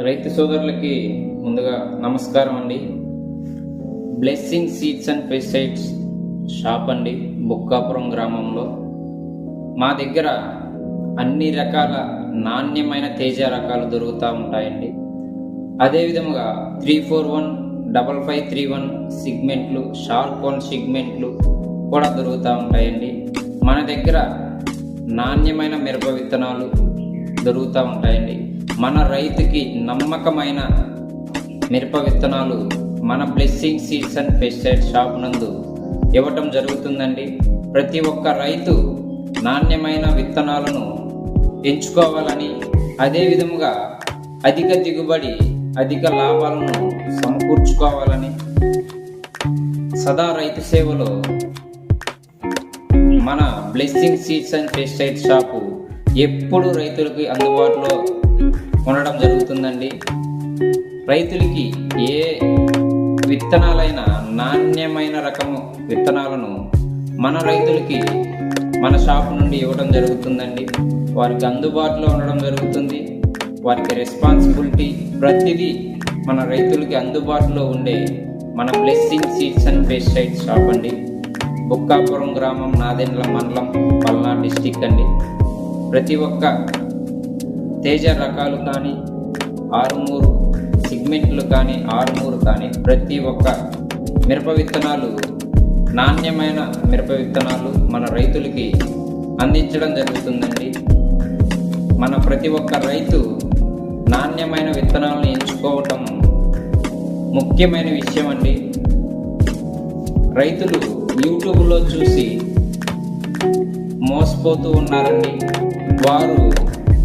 రైతు సోదరులకి ముందుగా నమస్కారం అండి. Blessing seeds and pesticides shop అండి, బుక్కాపురం గ్రామంలో. మా దగ్గర అన్ని రకాల నాణ్యమైన తేజ రకాలు దొరుకుతూ ఉంటాయండి. అదేవిధముగా 3415531 సిగ్మెంట్లు, షార్ప్ వన్ సిగ్మెంట్లు కూడా దొరుకుతూ ఉంటాయండి. మన దగ్గర నాణ్యమైన మిరప విత్తనాలు దొరుకుతూ ఉంటాయండి. మన రైతుకి నమ్మకమైన మిరప విత్తనాలు మన blessing seeds and pesticide shop నందు ఇవ్వటం జరుగుతుందండి. ప్రతి ఒక్క రైతు నాణ్యమైన విత్తనాలను ఎంచుకోవాలని, అదేవిధముగా అధిక దిగుబడి, అధిక లాభాలను సమకూర్చుకోవాలని సదా రైతు సేవలో మన blessing seeds and pesticide shop ఎప్పుడు రైతులకి అందుబాటులో ఉండడం జరుగుతుందండి. రైతులకి ఏ విత్తనాలైనా నాణ్యమైన రకము విత్తనాలను మన రైతులకి మన షాపు నుండి ఇవ్వడం జరుగుతుందండి. వారికి అందుబాటులో ఉండడం జరుగుతుంది. వారికి రెస్పాన్సిబిలిటీ ప్రతిదీ మన రైతులకి అందుబాటులో ఉండే మన blessing seeds and pesticide shop అండి, బుక్కాపురం గ్రామం, నాదెండ్ల మండలం, పల్నాడు డిస్టిక్ అండి. ప్రతి ఒక్క తేజ రకాలు కానీ, 63 సిగ్మెంట్లు కానీ, 63 కానీ, ప్రతి ఒక్క మిరప విత్తనాలు, నాణ్యమైన మిరప విత్తనాలు మన రైతులకి అందించడం జరుగుతుందండి. మన ప్రతి ఒక్క రైతు నాణ్యమైన విత్తనాలను ఎంచుకోవటం ముఖ్యమైన విషయం అండి. రైతులు యూట్యూబ్లో చూసి మోసపోతూ ఉన్నారండి. వారు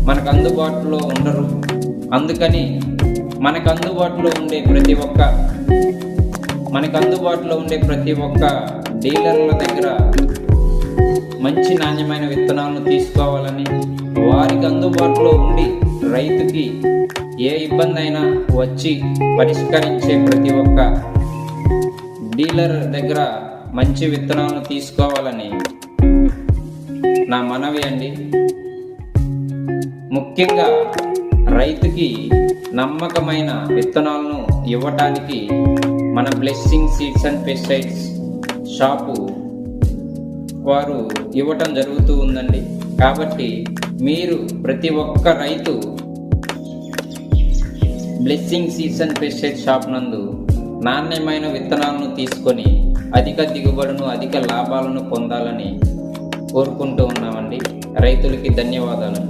మనకు అందుబాటులో ఉండరు. అందుకని మనకు అందుబాటులో ఉండే ప్రతి ఒక్క డీలర్ల దగ్గర మంచి నాణ్యమైన విత్తనాలను తీసుకోవాలని, వారికి అందుబాటులో ఉండి రైతుకి ఏ ఇబ్బంది అయినా వచ్చి పరిష్కరించే ప్రతి ఒక్క డీలర్ దగ్గర మంచి విత్తనాలను తీసుకోవాలని నా మనవి అండి. ముఖ్యంగా రైతుకి నమ్మకమైన విత్తనాలను ఇవ్వటానికి మన blessing seeds and pesticides shop వారు ఇవ్వటం జరుగుతూ ఉందండి. కాబట్టి మీరు ప్రతి ఒక్క రైతు blessing seeds and pesticide shop నందు నాణ్యమైన విత్తనాలను తీసుకొని అధిక దిగుబడును, అధిక లాభాలను పొందాలని కోరుకుంటూ ఉన్నామండి. రైతులకి ధన్యవాదాలు.